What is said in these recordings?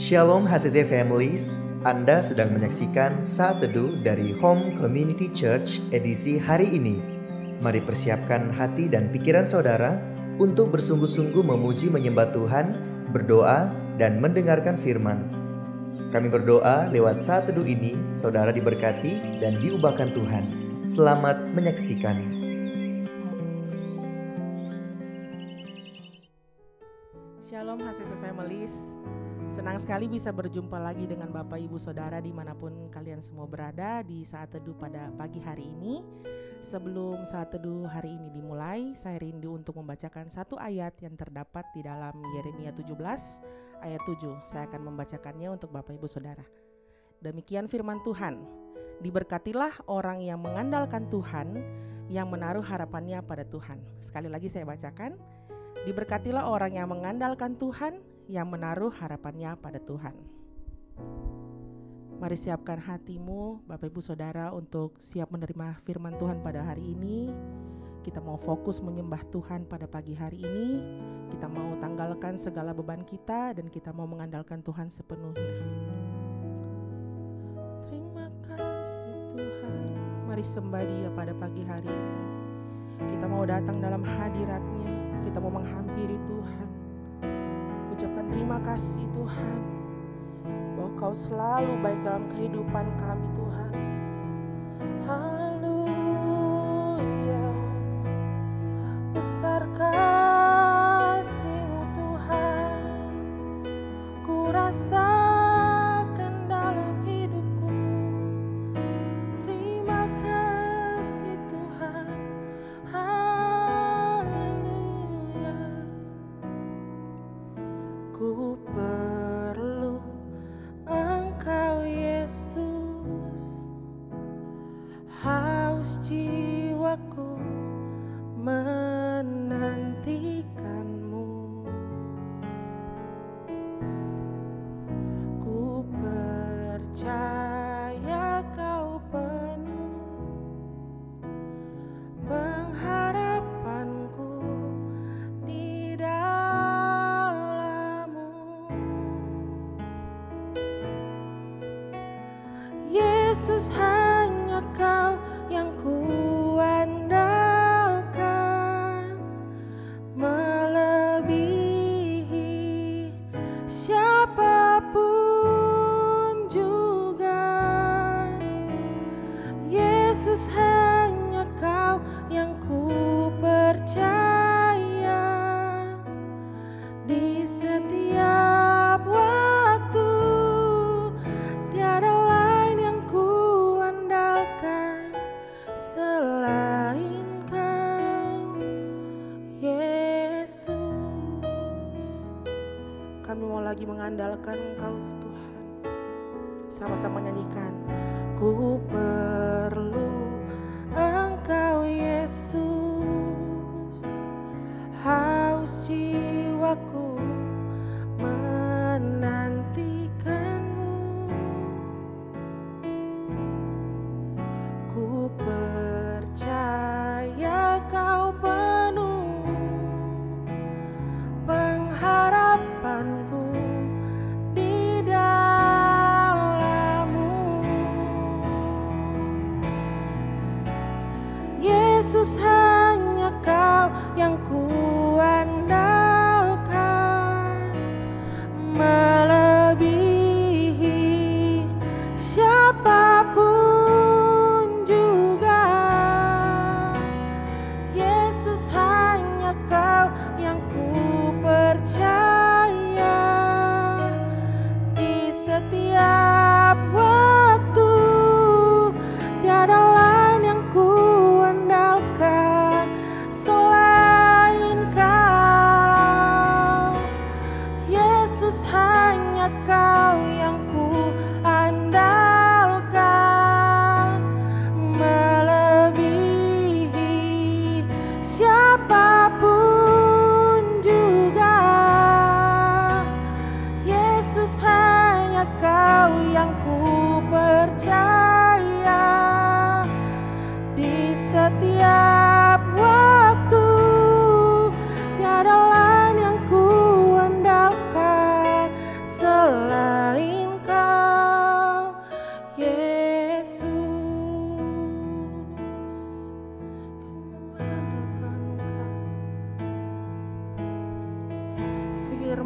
Shalom HCC Families, Anda sedang menyaksikan Saat Teduh dari Home Community Church edisi hari ini. Mari persiapkan hati dan pikiran saudara untuk bersungguh-sungguh memuji menyembah Tuhan, berdoa, dan mendengarkan firman. Kami berdoa lewat Saat Teduh ini, saudara diberkati dan diubahkan Tuhan. Selamat menyaksikan. Shalom HCC Families, senang sekali bisa berjumpa lagi dengan Bapak Ibu Saudara dimanapun kalian semua berada di Saat Teduh pada pagi hari ini. Sebelum Saat Teduh hari ini dimulai, saya rindu untuk membacakan satu ayat yang terdapat di dalam Yeremia 17 ayat 7. Saya akan membacakannya untuk Bapak Ibu Saudara. Demikian firman Tuhan, diberkatilah orang yang mengandalkan Tuhan, yang menaruh harapannya pada Tuhan. Sekali lagi saya bacakan, diberkatilah orang yang mengandalkan Tuhan, yang menaruh harapannya pada Tuhan. Mari siapkan hatimu Bapak Ibu Saudara untuk siap menerima firman Tuhan pada hari ini. Kita mau fokus menyembah Tuhan pada pagi hari ini. Kita mau tanggalkan segala beban kita dan kita mau mengandalkan Tuhan sepenuhnya. Terima kasih Tuhan. Mari sembah Dia pada pagi hari ini. Kita mau datang dalam hadirat-Nya. Kita mau menghampiri Tuhan. Ucapkan terima kasih Tuhan, bahwa Kau selalu baik dalam kehidupan kami Tuhan. Haleluya. Besar kasih-Mu Tuhan, ku rasakan dalam hidupku. Terima kasih Tuhan. Ku perlu Engkau Yesus, haus jiwaku menantikan-Mu. Ku percaya Kau penuh pengharapanku di Yesus, hanya Kau yang kuandalkan, melebihi siapapun juga. Yesus, hanya Kau yang ku percaya di setiap waktu. Tiada selain Kau, Yesus. Kami mau lagi mengandalkan Engkau Tuhan. Sama-sama nyanyikan. Ku perlu Engkau Yesus, haus jiwaku menantikan-Mu. Ku percaya Kau penuh pengharapanku di dalam-Mu. Yesus, hanya Kau yang kuandalkan,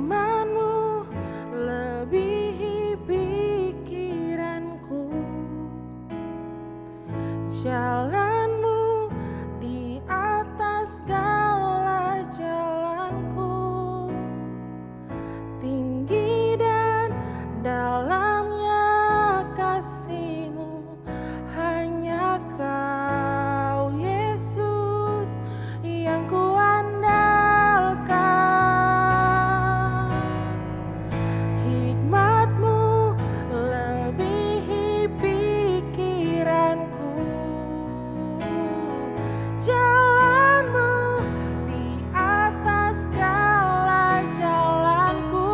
Firman-Mu lebihi pikiranku, jalan-Mu di atas segala jalanku, tinggi dan dalamnya kasih-Mu, hanya Kau Yesus yang kuandalkan. Hikmat-Mu lebihi pikiranku, jalan-Mu di atas segala jalanku,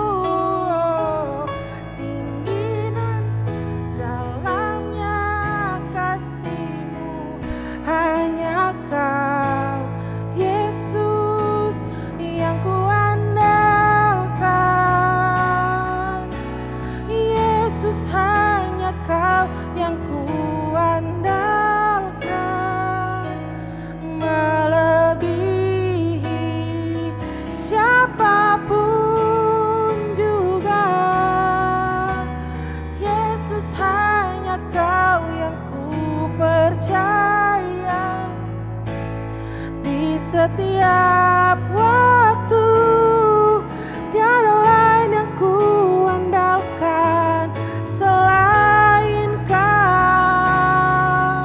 tinggi dan dalamnya kasih-Mu, hanya Kau Yesus yang kuandalkan. Yesus, hanya Kau yang kuandalkan, melebihi siapapun juga. Yesus, hanya Kau yang kupercaya. Di setiap waktu tiada lain yang kuandalkan selain Kau.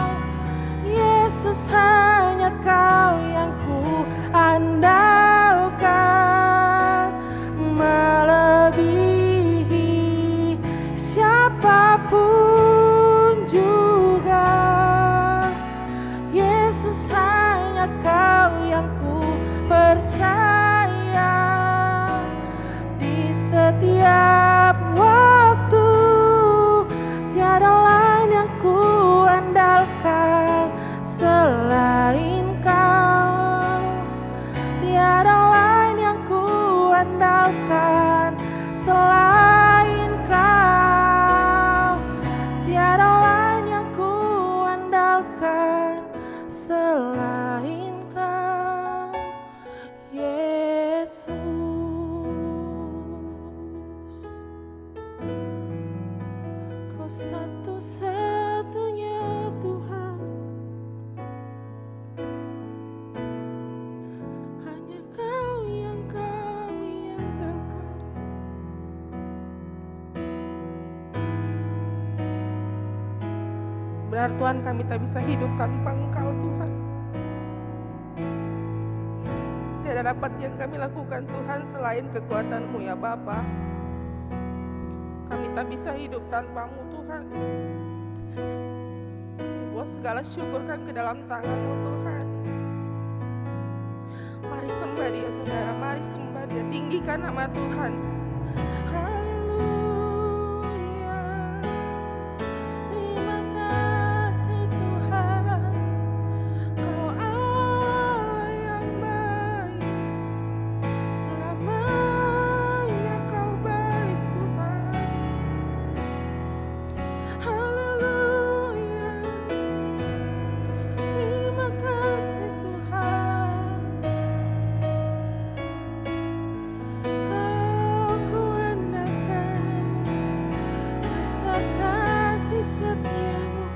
Yesus, hanya Kau yang kuandalkan, melebihi siapapun juga. Yesus, hanya Kau yang kupercaya. Di setiap waktu tiada lain yang kuandalkan selain Kau. Tiada lain yang kuandalkan selain Kau. Tiada lain yang kuandalkan selain Kau, Yesus. Kau satu-satunya Tuhan, hanya Kau yang kami andalkan. Benar Tuhan, kami tak bisa hidup tanpa Engkau Tuhan. Tiada dapat yang kami lakukan Tuhan selain kekuatan-Mu ya Bapa. Kami tak bisa hidup tanpa-Mu Tuhan. Bawa segala syukur kami ke dalam tangan-Mu Tuhan. Mari sembah Dia saudara, mari sembah Dia, tinggikan nama Tuhan. Haleluya. Terima kasih Tuhan, Kau Allah yang baik, selamanya Kau baik Tuhan. Haleluya. Terima kasih Tuhan, Kau kuandalkan besar kasih setia-Mu,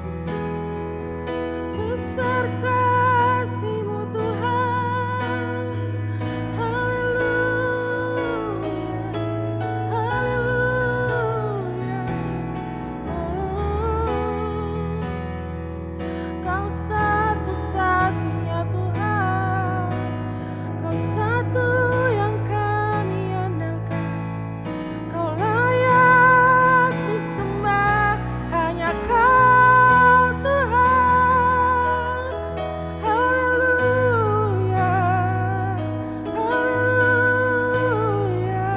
besar kasih-Mu Tuhan. Haleluya, haleluya. Kau satu-satunya Tuhan, Kau satu yang kami andalkan. Kau layak disembah, hanya Kau Tuhan. Haleluya, haleluya.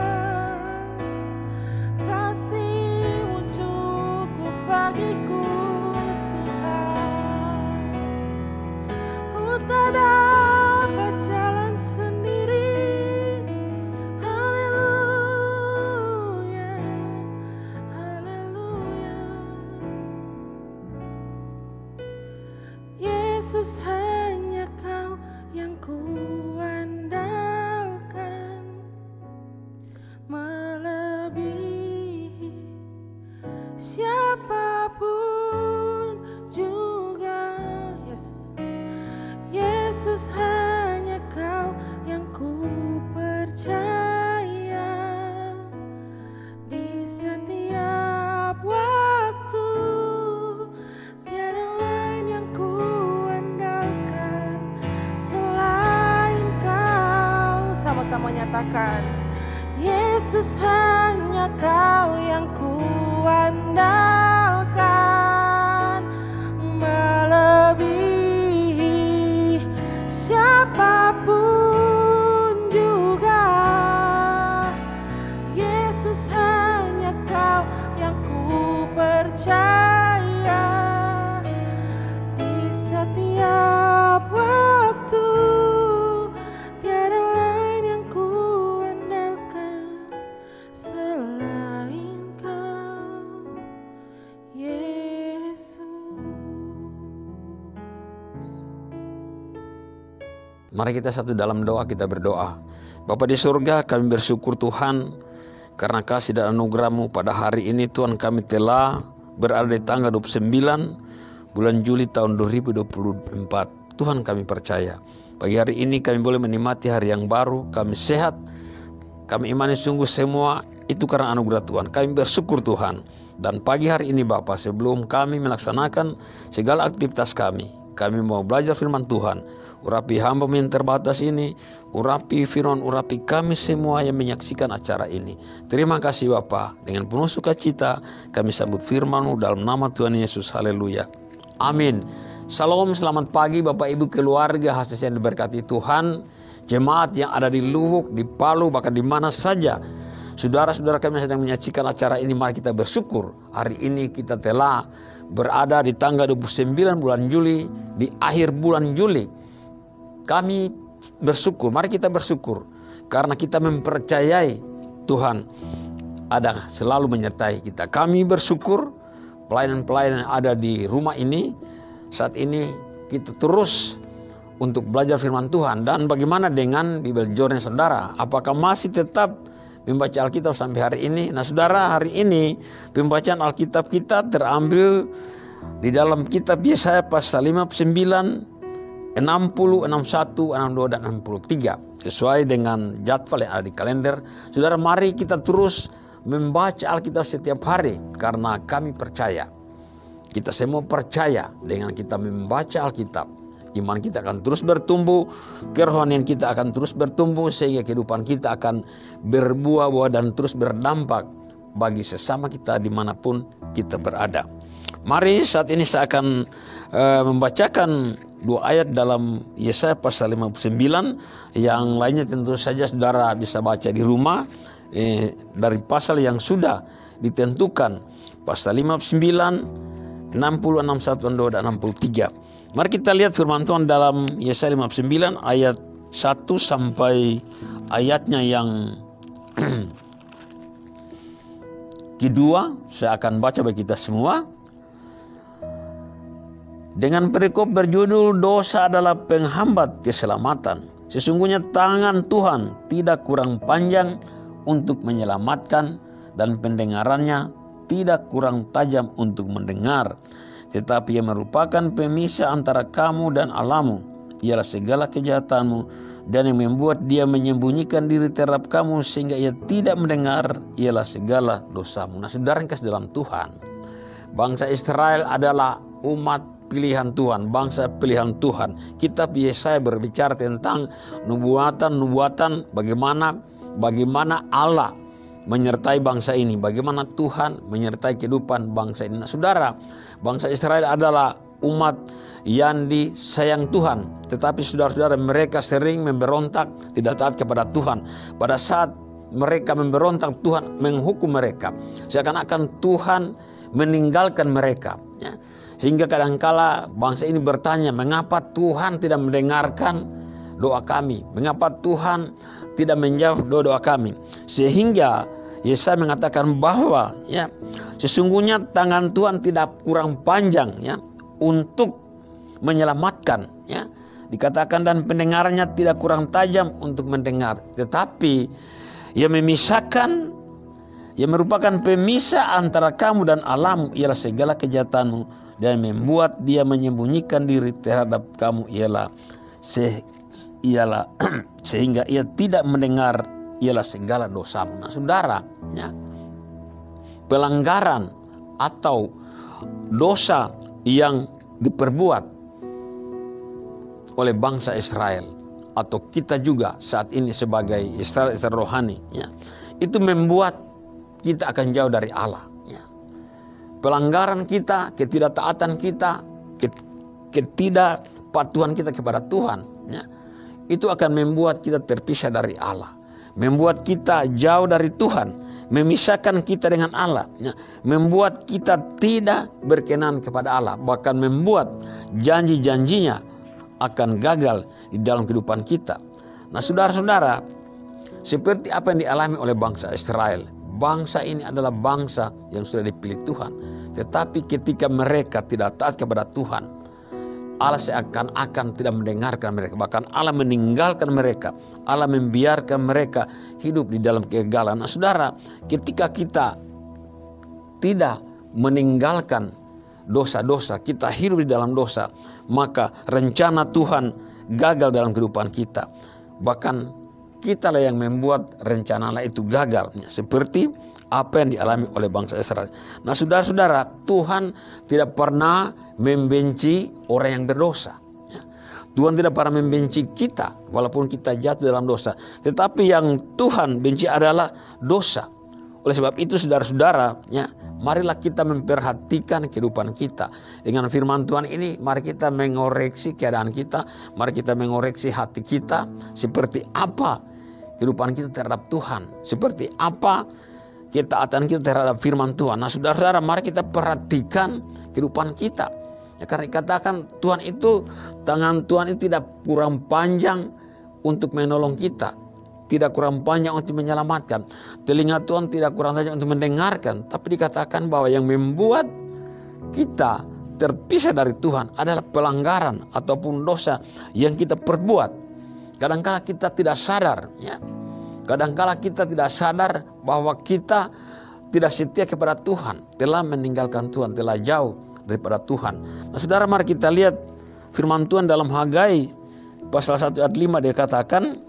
Kasih-Mu cukup bagiku Tuhan. Ku tak dapat jalan sendiri. Haleluya, haleluya. Yesus, hanya Kau yang kuandalkan, sama-sama nyatakan, Yesus hanya Kau yang kuandalkan, melebihi siapapun juga. Yesus hanya Kau yang ku percaya, di setiap waktu tiada lain yang ku andalkan selain Kau, Yesus. Mari kita satu dalam doa, kita berdoa. Bapa di surga, kami bersyukur Tuhan karena kasih dan anugerah-Mu pada hari ini. Tuhan, kami telah berada di tanggal 29 bulan Juli tahun 2024. Tuhan, kami percaya pagi hari ini kami boleh menikmati hari yang baru. Kami sehat, kami imani sungguh semua itu karena anugerah Tuhan. Kami bersyukur Tuhan. Dan pagi hari ini Bapa, sebelum kami melaksanakan segala aktivitas kami mau belajar firman Tuhan. Urapi hamba yang terbatas ini, urapi firman, urapi kami semua yang menyaksikan acara ini. Terima kasih Bapa, dengan penuh sukacita kami sambut firman-Mu dalam nama Tuhan Yesus. Haleluya. Amin. Salam, selamat pagi Bapak Ibu keluarga HCC yang diberkati Tuhan, jemaat yang ada di Luwuk, di Palu, bahkan di mana saja saudara-saudara kami yang sedang menyaksikan acara ini. Mari kita bersyukur hari ini kita telah berada di tanggal 29 bulan Juli, di akhir bulan Juli. Kami bersyukur, mari kita bersyukur karena kita mempercayai Tuhan ada selalu menyertai kita. Kami bersyukur pelayanan-pelayanan yang ada di rumah ini. Saat ini kita terus untuk belajar firman Tuhan. Dan bagaimana dengan Bible Journey saudara? Apakah masih tetap membaca Alkitab sampai hari ini? Nah saudara, hari ini pembacaan Alkitab kita terambil di dalam kitab Yesaya pasal 59, 60, 61, 62, dan 63. Sesuai dengan jadwal yang ada di kalender. Saudara, mari kita terus membaca Alkitab setiap hari. Karena kami percaya, kita semua percaya dengan kita membaca Alkitab, iman kita akan terus bertumbuh, kerohanian kita akan terus bertumbuh, sehingga kehidupan kita akan berbuah-buah dan terus berdampak bagi sesama kita dimanapun kita berada. Mari saat ini saya akan membacakan 2 ayat dalam Yesaya pasal 59. Yang lainnya tentu saja saudara bisa baca di rumah dari pasal yang sudah ditentukan, pasal 59, 60, 61, 62, dan 63. Mari kita lihat firman Tuhan dalam Yesaya 59 ayat 1 sampai ayatnya yang kedua. Saya akan baca bagi kita semua. Dengan perikop berjudul dosa adalah penghambat keselamatan. Sesungguhnya tangan Tuhan tidak kurang panjang untuk menyelamatkan, dan pendengarannya tidak kurang tajam untuk mendengar. Tetapi ia merupakan pemisah antara kamu dan Allahmu, ialah segala kejahatanmu, dan yang membuat dia menyembunyikan diri terhadap kamu sehingga ia tidak mendengar, ialah segala dosamu. Nah saudara yang kasih dalam Tuhan, bangsa Israel adalah umat pilihan Tuhan, bangsa pilihan Tuhan. Kitab Yesaya berbicara tentang nubuatan bagaimana Allah menyertai bangsa ini, bagaimana Tuhan menyertai kehidupan bangsa ini. Nah, saudara, bangsa Israel adalah umat yang disayang Tuhan, tetapi saudara-saudara, mereka sering memberontak, tidak taat kepada Tuhan. Pada saat mereka memberontak, Tuhan menghukum mereka, seakan-akan Tuhan meninggalkan mereka, ya. Sehingga kadangkala bangsa ini bertanya, mengapa Tuhan tidak mendengarkan doa kami? Mengapa Tuhan tidak menjawab doa kami? Sehingga Yesaya mengatakan bahwa ya, sesungguhnya tangan Tuhan tidak kurang panjang ya untuk menyelamatkan, ya. Dikatakan dan pendengarannya tidak kurang tajam untuk mendengar, tetapi ia memisahkan, ia merupakan pemisah antara kamu dan Allahmu, ialah segala kejahatanmu, dan membuat dia menyembunyikan diri terhadap kamu, ialah sehingga ia tidak mendengar, ialah segala dosamu. Nah saudara, ya, pelanggaran atau dosa yang diperbuat oleh bangsa Israel atau kita juga saat ini sebagai Israel rohani, ya, itu membuat kita akan jauh dari Allah. Ya. Pelanggaran kita, ketidaktaatan kita, ketidakpatuhan kita kepada Tuhan, ya, itu akan membuat kita terpisah dari Allah, membuat kita jauh dari Tuhan, memisahkan kita dengan Allah, ya, membuat kita tidak berkenan kepada Allah, bahkan membuat janji-janjinya akan gagal di dalam kehidupan kita. Nah, saudara-saudara, seperti apa yang dialami oleh bangsa Israel. Bangsa ini adalah bangsa yang sudah dipilih Tuhan. Tetapi ketika mereka tidak taat kepada Tuhan, Allah seakan-akan tidak mendengarkan mereka. Bahkan Allah meninggalkan mereka. Allah membiarkan mereka hidup di dalam kegagalan. Nah, saudara, ketika kita tidak meninggalkan dosa-dosa, kita hidup di dalam dosa, maka rencana Tuhan gagal dalam kehidupan kita. Bahkan kita lah yang membuat rencana Allah itu gagal, seperti apa yang dialami oleh bangsa Israel. Nah, saudara-saudara, Tuhan tidak pernah membenci orang yang berdosa. Tuhan tidak pernah membenci kita walaupun kita jatuh dalam dosa. Tetapi yang Tuhan benci adalah dosa. Oleh sebab itu, saudara-saudara, ya, marilah kita memperhatikan kehidupan kita. Dengan firman Tuhan ini, mari kita mengoreksi keadaan kita. Mari kita mengoreksi hati kita. Seperti apa kehidupan kita terhadap Tuhan. Seperti apa ketaatan kita terhadap firman Tuhan. Nah, saudara-saudara, mari kita perhatikan kehidupan kita. Ya, karena dikatakan Tuhan itu, tangan Tuhan itu tidak kurang panjang untuk menolong kita. Tidak kurang panjang untuk menyelamatkan. Telinga Tuhan tidak kurang panjang untuk mendengarkan. Tapi dikatakan bahwa yang membuat kita terpisah dari Tuhan adalah pelanggaran ataupun dosa yang kita perbuat. Kadangkala kita tidak sadar, ya. Kadangkala kita tidak sadar bahwa kita tidak setia kepada Tuhan, telah meninggalkan Tuhan, telah jauh daripada Tuhan. Nah, saudara, mari kita lihat firman Tuhan dalam Hagai pasal 1 ayat 5, dia katakan,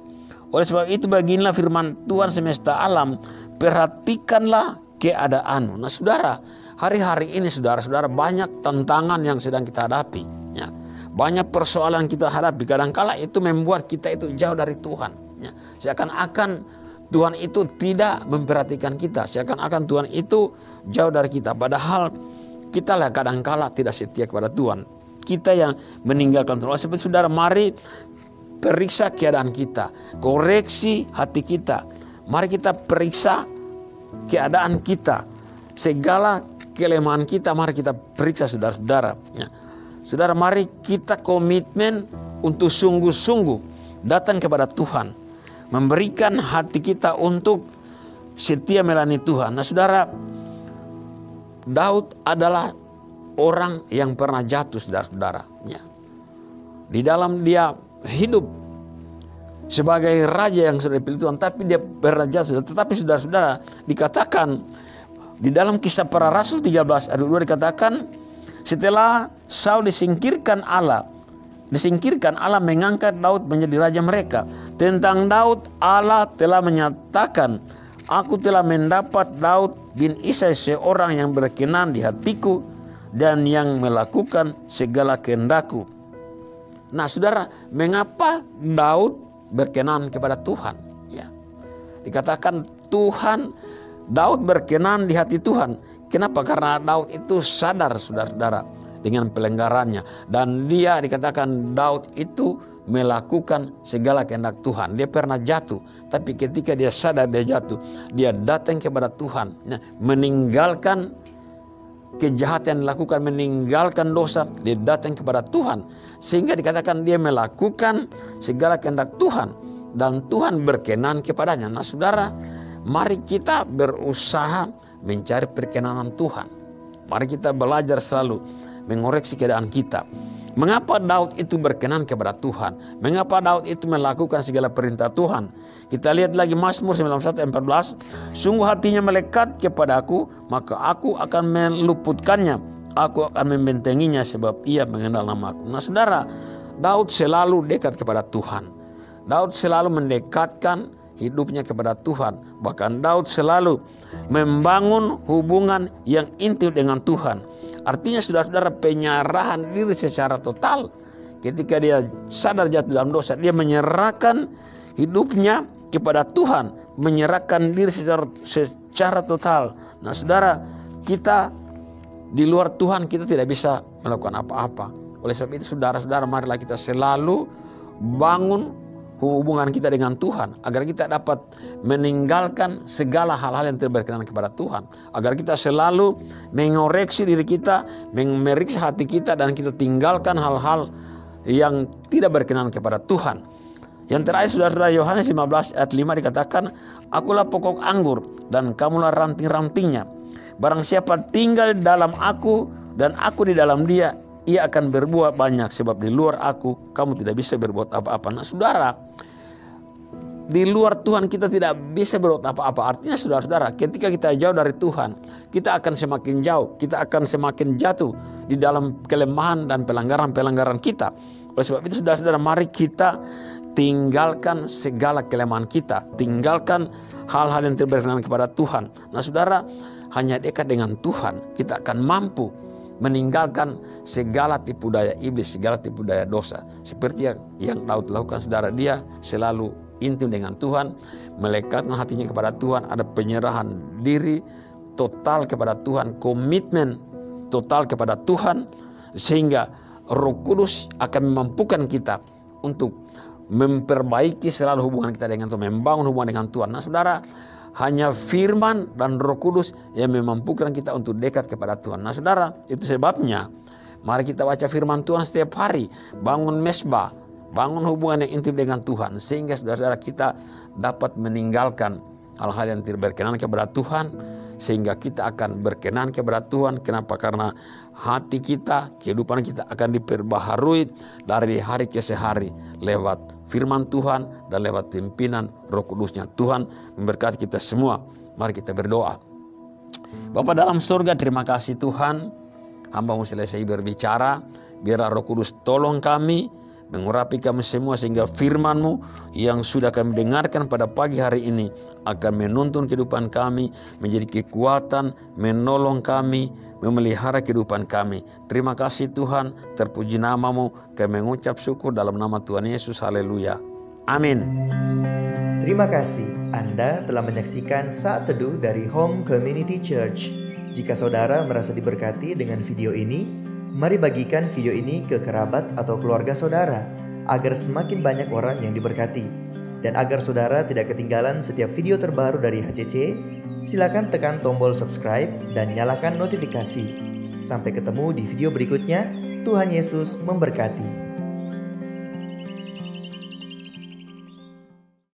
oleh sebab itu beginilah firman Tuhan semesta alam, perhatikanlah keadaanmu. Nah, saudara, hari-hari ini saudara-saudara banyak tantangan yang sedang kita hadapi, ya. Banyak persoalan kita hadapi. Kadangkala itu membuat kita itu jauh dari Tuhan, ya. Seakan-akan Tuhan itu tidak memperhatikan kita, seakan-akan Tuhan itu jauh dari kita. Padahal kita lah kadangkala tidak setia kepada Tuhan. Kita yang meninggalkan Tuhan. Seperti saudara, mari periksa keadaan kita, koreksi hati kita. Mari kita periksa keadaan kita, segala kelemahan kita mari kita periksa, saudara-saudara. Ya. Saudara, mari kita komitmen untuk sungguh-sungguh datang kepada Tuhan, memberikan hati kita untuk setia melayani Tuhan. Nah, saudara, Daud adalah orang yang pernah jatuh, saudara-saudara. Ya. Di dalam dia hidup sebagai raja yang sudah dipilih Tuhan, tapi dia pernah jatuh. Tetapi saudara-saudara, dikatakan di dalam Kisah Para Rasul 13 ayat 2 dikatakan, setelah Saul disingkirkan Allah mengangkat Daud menjadi raja mereka. Tentang Daud, Allah telah menyatakan, aku telah mendapat Daud bin Isai seorang yang berkenan di hatiku dan yang melakukan segala kehendakku. Nah, saudara, mengapa Daud berkenan kepada Tuhan? Ya. Dikatakan Daud berkenan di hati Tuhan. Kenapa? Karena Daud itu sadar, saudara-saudara, dengan pelanggarannya. Dan dia dikatakan Daud itu melakukan segala kehendak Tuhan. Dia pernah jatuh, tapi ketika dia sadar dia jatuh, dia datang kepada Tuhan, meninggalkan kejahatan yang dilakukan, meninggalkan dosa, dia datang kepada Tuhan. Sehingga dikatakan dia melakukan segala kehendak Tuhan dan Tuhan berkenan kepadanya. Nah, saudara, mari kita berusaha mencari perkenanan Tuhan. Mari kita belajar selalu mengoreksi keadaan kita. Mengapa Daud itu berkenan kepada Tuhan? Mengapa Daud itu melakukan segala perintah Tuhan? Kita lihat lagi Mazmur 91:14. Sungguh hatinya melekat kepadaku, maka aku akan meluputkannya. Aku akan membentenginya sebab ia mengenal namaku. Nah, saudara, Daud selalu dekat kepada Tuhan. Daud selalu mendekatkan hidupnya kepada Tuhan. Bahkan Daud selalu membangun hubungan yang intim dengan Tuhan. Artinya, saudara-saudara, penyerahan diri secara total ketika dia sadar jatuh dalam dosa, dia menyerahkan hidupnya kepada Tuhan, menyerahkan diri secara total. Nah saudara, kita di luar Tuhan kita tidak bisa melakukan apa-apa. Oleh sebab itu saudara-saudara, marilah kita selalu bangun hubungan kita dengan Tuhan, agar kita dapat meninggalkan segala hal-hal yang tidak berkenan kepada Tuhan, agar kita selalu mengoreksi diri kita, memeriksa hati kita, dan kita tinggalkan hal-hal yang tidak berkenan kepada Tuhan. Yang terakhir saudara-saudara, Yohanes 15 ayat 5 dikatakan, akulah pokok anggur dan kamulah ranting-rantingnya. Barang siapa tinggal dalam aku dan aku di dalam dia, ia akan berbuah banyak, sebab di luar aku kamu tidak bisa berbuat apa-apa. Nah saudara, di luar Tuhan kita tidak bisa berbuat apa-apa. Artinya saudara-saudara, ketika kita jauh dari Tuhan, kita akan semakin jauh, kita akan semakin jatuh di dalam kelemahan dan pelanggaran-pelanggaran kita. Oleh sebab itu saudara-saudara, mari kita tinggalkan segala kelemahan kita, tinggalkan hal-hal yang tidak berkenan kepada Tuhan. Nah saudara, hanya dekat dengan Tuhan kita akan mampu meninggalkan segala tipu daya iblis, segala tipu daya dosa. Seperti yang Daud lakukan saudara, dia selalu intim dengan Tuhan, melekatkan hatinya kepada Tuhan, ada penyerahan diri total kepada Tuhan, komitmen total kepada Tuhan, sehingga Roh Kudus akan memampukan kita untuk memperbaiki selalu hubungan kita dengan Tuhan, membangun hubungan dengan Tuhan. Nah saudara, hanya firman dan Roh Kudus yang memampukan kita untuk dekat kepada Tuhan. Nah saudara, itu sebabnya mari kita baca firman Tuhan setiap hari, bangun mesbah, bangun hubungan yang intim dengan Tuhan, sehingga saudara-saudara kita dapat meninggalkan hal-hal yang tidak berkenan kepada Tuhan, sehingga kita akan berkenan kepada Tuhan. Kenapa? Karena hati kita, kehidupan kita akan diperbaharui dari hari ke hari lewat firman Tuhan dan lewat pimpinan Roh Kudusnya. Tuhan memberkati kita semua. Mari kita berdoa. Bapa dalam surga, terima kasih Tuhan, hamba-Mu selesai berbicara. Biarlah Roh Kudus tolong kami, mengurapi kami semua, sehingga firman-Mu yang sudah kami dengarkan pada pagi hari ini akan menuntun kehidupan kami, menjadi kekuatan, menolong kami, memelihara kehidupan kami. Terima kasih Tuhan, terpuji nama-Mu. Kami mengucap syukur dalam nama Tuhan Yesus. Haleluya. Amin. Terima kasih Anda telah menyaksikan Saat Teduh dari Home Community Church. Jika saudara merasa diberkati dengan video ini, mari bagikan video ini ke kerabat atau keluarga saudara, agar semakin banyak orang yang diberkati. Dan agar saudara tidak ketinggalan setiap video terbaru dari HCC, silakan tekan tombol subscribe dan nyalakan notifikasi. Sampai ketemu di video berikutnya. Tuhan Yesus memberkati.